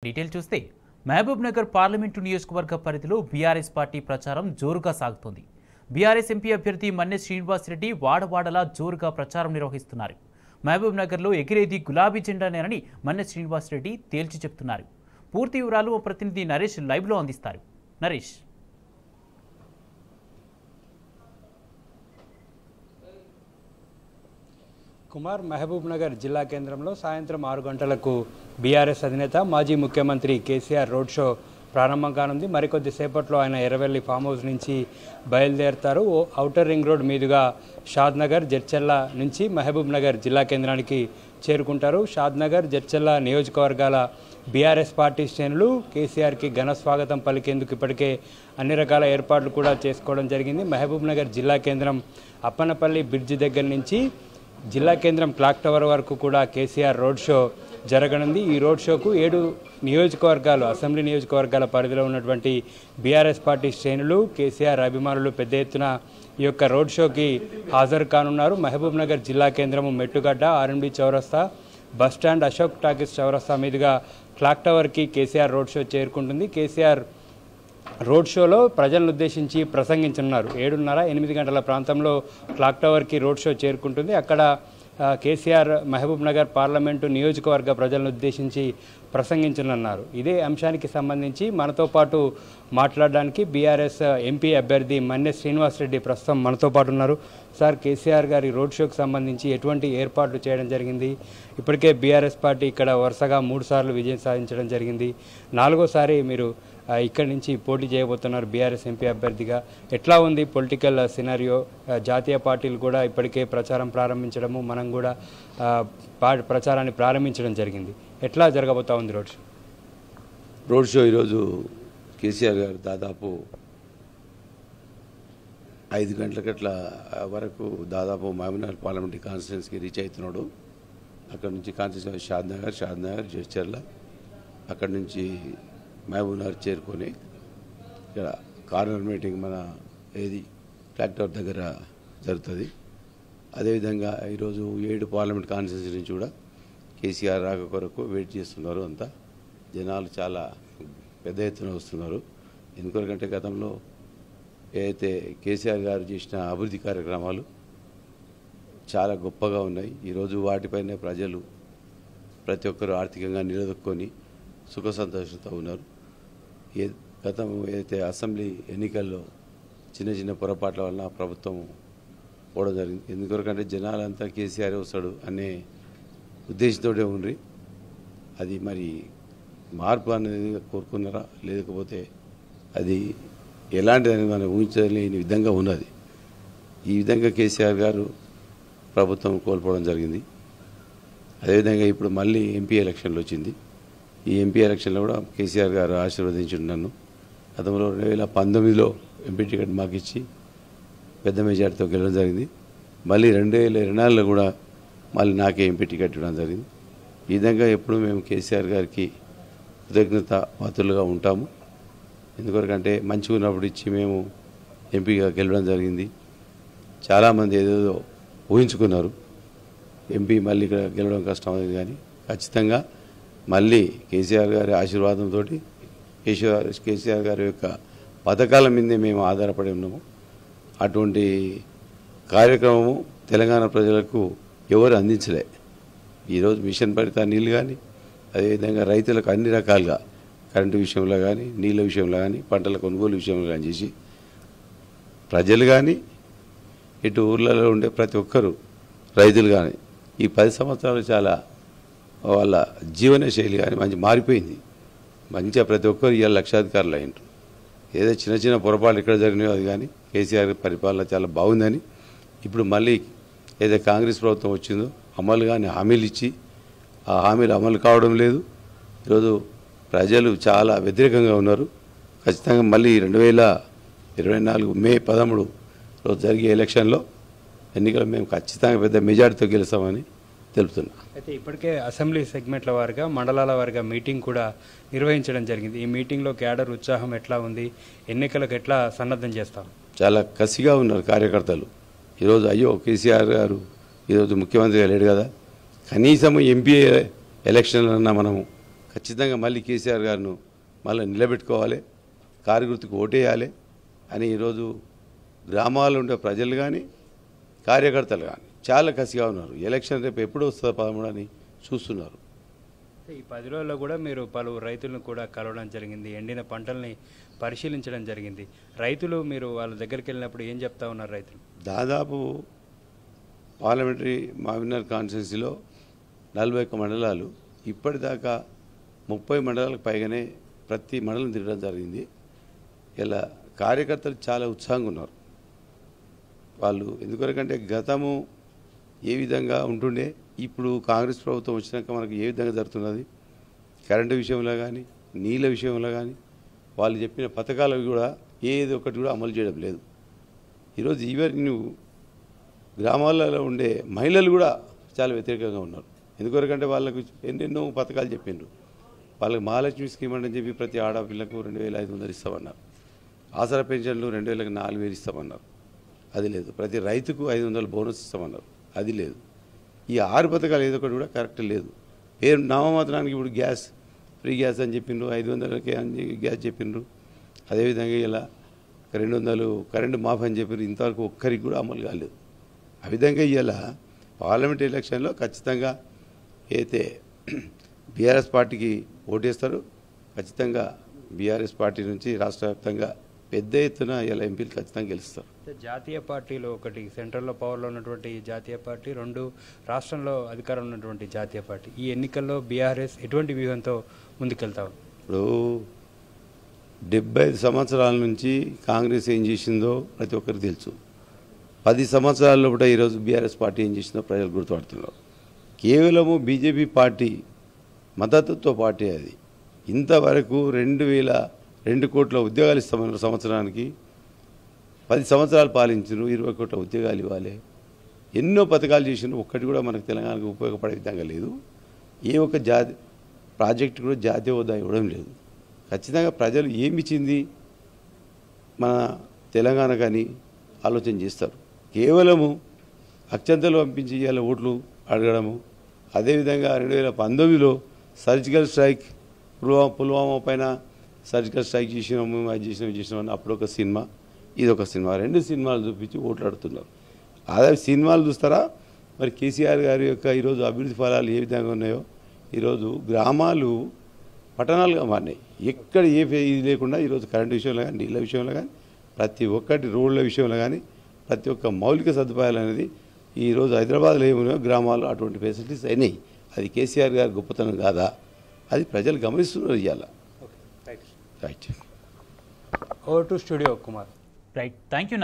Detail చూస్తే Mahabub Nagar parliament నియోజకవర్గ పరిధిలో బీఆర్ఎస్ పార్టీ ప్రచారం జోరుగా సాగుతోంది. బీఆర్ఎస్ ఎంపీ అభ్యర్థి మన్నె శ్రీనివాస్ రెడ్డి వాడవాడలా జోరుగా ప్రచారం నిర్వహిస్తున్నారు. మహబూబ్ నగర్లో ఎగిరేది గులాబీ జెండానేనని మన్నె శ్రీనివాస్ రెడ్డి తేల్చి చెప్తున్నారు. పూర్తి వివరాలు మా ప్రతినిధి నరేష్ లైవ్లో అందిస్తారు. నరేష్, కుమార్, మహబూబ్ నగర్ జిల్లా కేంద్రంలో సాయంత్రం 6 గంటలకు బీఆర్ఎస్ అధినేత మాజీ ముఖ్యమంత్రి కేసీఆర్ రోడ్ షో ప్రారంభం కానుంది. మరికొద్ది సేపట్లో ఆయన ఎర్రవెల్లి ఫామ్ హౌస్ నుంచి బయలుదేరుతారు. ఔటర్ రింగ్ రోడ్ మీదుగా షాద్నగర్, జడ్చర్ల నుంచి మహబూబ్ నగర్ జిల్లా కేంద్రానికి చేరుకుంటారు. షాద్నగర్, జడ్చర్ల నియోజకవర్గాల బీఆర్ఎస్ పార్టీ శ్రేణులు కేసీఆర్కి ఘన స్వాగతం పలికేందుకు ఇప్పటికే అన్ని రకాల ఏర్పాట్లు కూడా చేసుకోవడం జరిగింది. మహబూబ్ నగర్ జిల్లా కేంద్రం అప్పనపల్లి బ్రిడ్జి దగ్గర నుంచి జిల్లా కేంద్రం క్లాక్ టవర్ వరకు కూడా కేసీఆర్ రోడ్ షో జరగనుంది. ఈ రోడ్ షోకు 7 నియోజకవర్గాలు, అసెంబ్లీ నియోజకవర్గాల పరిధిలో ఉన్నటువంటి బీఆర్ఎస్ పార్టీ శ్రేణులు, కేసీఆర్ అభిమానులు పెద్ద ఎత్తున ఈ యొక్క రోడ్ షోకి హాజరు కానున్నారు. మహబూబ్ నగర్ జిల్లా కేంద్రము మెట్టుగడ్డ, ఆర్ఎండ్బి చౌరస్తా, బస్టాండ్, అశోక్ టాకీస్ చౌరస్తా మీదుగా క్లాక్ టవర్కి కేసీఆర్ రోడ్ షో చేరుకుంటుంది. కేసీఆర్ రోడ్ షోలో ప్రజలను ఉద్దేశించి ప్రసంగించనున్నారు. 7:30-8 గంటల ప్రాంతంలో క్లాక్ టవర్కి రోడ్ షో చేరుకుంటుంది. అక్కడ కేసీఆర్ మహబూబ్ నగర్ పార్లమెంటు నియోజకవర్గ ప్రజలను ఉద్దేశించి ప్రసంగించనున్నారు. ఇదే అంశానికి సంబంధించి మనతో పాటు మాట్లాడడానికి బీఆర్ఎస్ ఎంపీ అభ్యర్థి మన్నె శ్రీనివాస్ రెడ్డి ప్రస్తుతం మనతో పాటు ఉన్నారు. సార్, కేసీఆర్ గారి రోడ్ షోకి సంబంధించి ఎటువంటి ఏర్పాట్లు చేయడం జరిగింది? ఇప్పటికే బీఆర్ఎస్ పార్టీ ఇక్కడ వరుసగా 3 సార్లు విజయం సాధించడం జరిగింది. 4వసారి మీరు ఇక్కడి నుంచి పోటీ చేయబోతున్నారు బీఆర్ఎస్ ఎంపీ అభ్యర్థిగా. ఎట్లా ఉంది పొలిటికల్ సినారియో? జాతీయ పార్టీలు కూడా ఇప్పటికే ప్రచారం ప్రారంభించడము, మనం కూడా ప్రచారాన్ని ప్రారంభించడం జరిగింది. ఎట్లా జరగబోతా ఉంది రోడ్ షో? ఈరోజు కేసీఆర్ గారు దాదాపు 5 గంటలకట్ల వరకు దాదాపు మహబూబ్నగర్ పార్లమెంటరీ కాన్స్టిట్యున్సీకి రీచ్ అవుతున్నాడు. అక్కడ నుంచి కాన్స్టిట్యున్సీ షాద్నగర్, జడ్చర్ల, అక్కడి నుంచి మహబూబ్నగర్ చేరుకొని ఇక్కడ కార్నర్ మీటింగ్ మన క్లాక్ టవర్ దగ్గర జరుగుతుంది. అదేవిధంగా ఈరోజు 7 పార్లమెంట్ కాన్స్టిట్యున్సీ నుంచి కూడా కేసీఆర్ రాక కొరకు వెయిట్ చేస్తున్నారు. అంతా జనాలు చాలా పెద్ద ఎత్తున వస్తున్నారు. ఎందుకంటే గతంలో ఏదైతే కేసీఆర్ గారు చేసిన అభివృద్ధి కార్యక్రమాలు చాలా గొప్పగా ఉన్నాయి. ఈరోజు వాటిపైనే ప్రజలు ప్రతి ఒక్కరు ఆర్థికంగా నిలదొక్కొని సుఖ సంతోషంతో ఉన్నారు. గతం ఏదైతే అసెంబ్లీ ఎన్నికల్లో చిన్న చిన్న పొరపాట్ల వల్ల ప్రభుత్వం పోవడం జరిగింది. ఎందుకంటే జనాలంతా కేసీఆర్ వస్తాడు అనే ఉద్దేశంతో ఉండి అది మరి మార్పు అనేది కోరుకున్నారా, లేకపోతే అది ఎలాంటిదని మనం ఊహించలేని విధంగా ఉన్నది. ఈ విధంగా కేసీఆర్ గారు ప్రభుత్వం కోల్పోవడం జరిగింది. అదేవిధంగా ఇప్పుడు మళ్ళీ ఎంపీ ఎలక్షన్లు వచ్చింది. ఈ ఎంపీ ఎలక్షన్లో కూడా కేసీఆర్ గారు ఆశీర్వదించి నన్ను గతంలో 2019లో ఎంపీ టికెట్ మాకు ఇచ్చి పెద్ద మెజార్టీతో గెలవడం జరిగింది. మళ్ళీ 2024లో కూడా మళ్ళీ నాకే ఎంపీ టికెట్ ఇవ్వడం జరిగింది. ఈ విధంగా ఎప్పుడు మేము కేసీఆర్ గారికి కృతజ్ఞత పాత్రులుగా ఉంటాము. ఎందుకంటే మంచిగా ఉన్నప్పుడు ఇచ్చి మేము ఎంపీగా గెలవడం జరిగింది. చాలామంది ఏదేదో ఊహించుకున్నారు ఎంపీ మళ్ళీ ఇక్కడ గెలవడం కష్టం అయింది, కానీ ఖచ్చితంగా మళ్ళీ కేసీఆర్ గారి ఆశీర్వాదంతో కేసీఆర్ గారి యొక్క పథకాల మీదే మేము ఆధారపడి ఉన్నాము. అటువంటి కార్యక్రమము తెలంగాణ ప్రజలకు ఎవరు అందించలే. ఈరోజు మిషన్ భరిత నీళ్ళు కానీ, అదేవిధంగా రైతులకు అన్ని రకాలుగా కరెంటు విషయంలో కానీ, నీళ్ళ విషయంలో కానీ, పంటల కొనుగోలు విషయంలో కానీ చేసి ప్రజలు కానీ, ఇటు ఊర్లలో ఉండే ప్రతి ఒక్కరు రైతులు కానీ ఈ 10 సంవత్సరాలు చాలా వాళ్ళ జీవన శైలి కానీ మంచి మారిపోయింది. మంచిగా ప్రతి ఒక్కరు ఇవాళ లక్షాధికారులు అయ్యారు. ఏదో చిన్న చిన్న పొరపాట్లు ఇక్కడ జరిగినాయో అది కానీ కేసీఆర్ పరిపాలన చాలా బాగుందని, ఇప్పుడు మళ్ళీ ఏదైతే కాంగ్రెస్ ప్రభుత్వం వచ్చిందో అమలు కానీ హామీలు ఇచ్చి ఆ హామీలు అమలు కావడం లేదు. ఈరోజు ప్రజలు చాలా వ్యతిరేకంగా ఉన్నారు. ఖచ్చితంగా మళ్ళీ 2024 మే 13 రోజు జరిగే ఎలక్షన్లో ఎన్నికలు మేము ఖచ్చితంగా పెద్ద మెజార్టీతో గెలుస్తామని తెలుపుతున్నా. అయితే ఇప్పటికే అసెంబ్లీ సెగ్మెంట్ల వారిగా, మండలాల వారిగా మీటింగ్ కూడా నిర్వహించడం జరిగింది. ఈ మీటింగ్లో క్యాడర్ ఉత్సాహం ఎట్లా ఉంది? ఎన్నికలకు ఎట్లా సన్నద్ధం చేస్తాం? చాలా కసిగా ఉన్నారు కార్యకర్తలు. ఈరోజు అయ్యో కేసీఆర్ గారు ఈరోజు ముఖ్యమంత్రిగా లేడు కదా, కనీసం ఎంపీ ఎలక్షన్లన్నా మనం ఖచ్చితంగా మళ్ళీ కేసీఆర్ గారిను మళ్ళీ నిలబెట్టుకోవాలి, కారు గుర్తుకు ఓటేయాలి అని ఈరోజు గ్రామాల్లో ఉండే ప్రజలు కానీ కార్యకర్తలు కానీ చాలా కసిగా ఉన్నారు. ఎలక్షన్ రేపు ఎప్పుడు వస్తుందో 13 అని చూస్తున్నారు. ఈ 10 రోజుల్లో కూడా మీరు పలువురు రైతులను కూడా కలవడం జరిగింది, ఎండిన పంటల్ని పరిశీలించడం జరిగింది. రైతులు మీరు వాళ్ళ దగ్గరికి వెళ్ళినప్పుడు ఏం చెప్తా ఉన్నారు రైతులు? దాదాపు పార్లమెంటరీ మామినార్ కాన్స్టిట్యున్సీలో 41 మండలాలు, ఇప్పటిదాకా 30 మండలాలకు పైగానే ప్రతి మండలం తిరగడం జరిగింది. ఇలా కార్యకర్తలు చాలా ఉత్సాహంగా ఉన్నారు. వాళ్ళు ఎందుకంటే గతము ఏ విధంగా ఉంటుండే, ఇప్పుడు కాంగ్రెస్ ప్రభుత్వం వచ్చినాక మనకు ఏ విధంగా జరుగుతున్నది, కరెంటు విషయంలో కానీ నీళ్ళ విషయంలో కానీ వాళ్ళు చెప్పిన పథకాలు కూడా ఏది ఒకటి కూడా అమలు చేయడం లేదు. ఈరోజు ఈవెన్ నువ్వు గ్రామాలలో ఉండే మహిళలు కూడా చాలా వ్యతిరేకంగా ఉన్నారు. ఎందుకంటే వాళ్ళకు ఎన్నెన్నో పథకాలు చెప్పిండ్రు. వాళ్ళకి మహాలక్ష్మి స్కీమ్ అని చెప్పి ప్రతి ఆడపిల్లకు 2500 ఇస్తామన్నారు. ఆసరా పెన్షన్లు 2000కి 4000 ఇస్తామన్నారు, అది లేదు. ప్రతి రైతుకు 500 బోనస్ ఇస్తామన్నారు, అది లేదు. ఈ 6 పథకాలు ఏదో ఒకటి కూడా కరెక్ట్ లేదు. పేరు నామమాత్రానికి ఇప్పుడు గ్యాస్ ఫ్రీ గ్యాస్ అని చెప్పిండ్రు, 500కే అని గ్యాస్ చెప్పిండ్రు. అదేవిధంగా ఇలా 200 కరెంటు మాఫ్ అని చెప్పారు, ఇంతవరకు ఒక్కరికి కూడా అమలు కాలేదు. ఆ విధంగా ఇలా పార్లమెంట్ ఎలక్షన్లో ఖచ్చితంగా అయితే బీఆర్ఎస్ పార్టీకి ఓటేస్తారు. ఖచ్చితంగా బీఆర్ఎస్ పార్టీ నుంచి రాష్ట్ర వ్యాప్తంగా పెద్ద ఎత్తున ఇలా ఎంపీలు ఖచ్చితంగా గెలుస్తారు. జాతీయ పార్టీలో ఒకటి సెంట్రల్లో పవర్లో ఉన్నటువంటి జాతీయ పార్టీ, 2 రాష్ట్రంలో అధికారం ఉన్నటువంటి జాతీయ పార్టీ. ఈ ఎన్నికల్లో బీఆర్ఎస్ ఎటువంటి వ్యూహంతో ముందుకెళ్తారు? ఇప్పుడు 75 సంవత్సరాల నుంచి కాంగ్రెస్ ఏం చేసిందో ప్రతి ఒక్కరికి తెలుసు. 10 సంవత్సరాల్లో కూడా ఈరోజు బీఆర్ఎస్ పార్టీ ఏం చేసిందో ప్రజలు గుర్తుపడుతున్నారు. కేవలము బీజేపీ పార్టీ మద్దతుతో పార్టీ అది. ఇంతవరకు 2,002 కోట్ల ఉద్యోగాలు ఇస్తామన్నారు సంవత్సరానికి. 10 సంవత్సరాలు పాలించారు, 20 కోట్ల ఉద్యోగాలు ఇవ్వాలి. ఎన్నో పథకాలు చేసినారు, ఒక్కటి కూడా మనకు తెలంగాణకు ఉపయోగపడే విధంగా లేదు. ఏ ఒక్క ప్రాజెక్టు కూడా జాతీయ హోదా ఇవ్వడం లేదు. ఖచ్చితంగా ప్రజలు ఏమిచ్చింది మన తెలంగాణ కానీ ఆలోచన చేస్తారు. కేవలము అత్యంతలు పంపించి ఇవాళ ఓట్లు అడగడము. అదేవిధంగా 2019లో సర్జికల్ స్ట్రైక్ పుల్వామా పైన సర్జికల్ స్ట్రైక్ చేసినాము, అది చేసినామని అప్పుడు ఒక సినిమా, ఇదొక సినిమా, 2 సినిమాలు చూపించి ఓట్లు ఆడుతున్నారు. అదే సినిమాలు చూస్తారా? మరి కేసీఆర్ గారి యొక్క ఈరోజు అభివృద్ధి ఫలాలు ఏ విధంగా ఉన్నాయో, ఈరోజు గ్రామాలు పట్టణాలుగా మారినాయి. ఎక్కడ ఇది లేకుండా ఈరోజు కరెంటు విషయంలో కానీ నీళ్ళ విషయంలో కానీ ప్రతి ఒక్కటి రోడ్ల విషయంలో కానీ ప్రతి ఒక్క మౌలిక సదుపాయాలు అనేది ఈరోజు హైదరాబాద్లో ఏమున్నాయో గ్రామాల్లో అటువంటి ఫెసిలిటీస్ అయినాయి. అది కేసీఆర్ గారి గొప్పతనం కాదా? అది ప్రజలు గమనిస్తున్నారు ఇవాళ. Right. Over to studio Kumar. Right, thank you.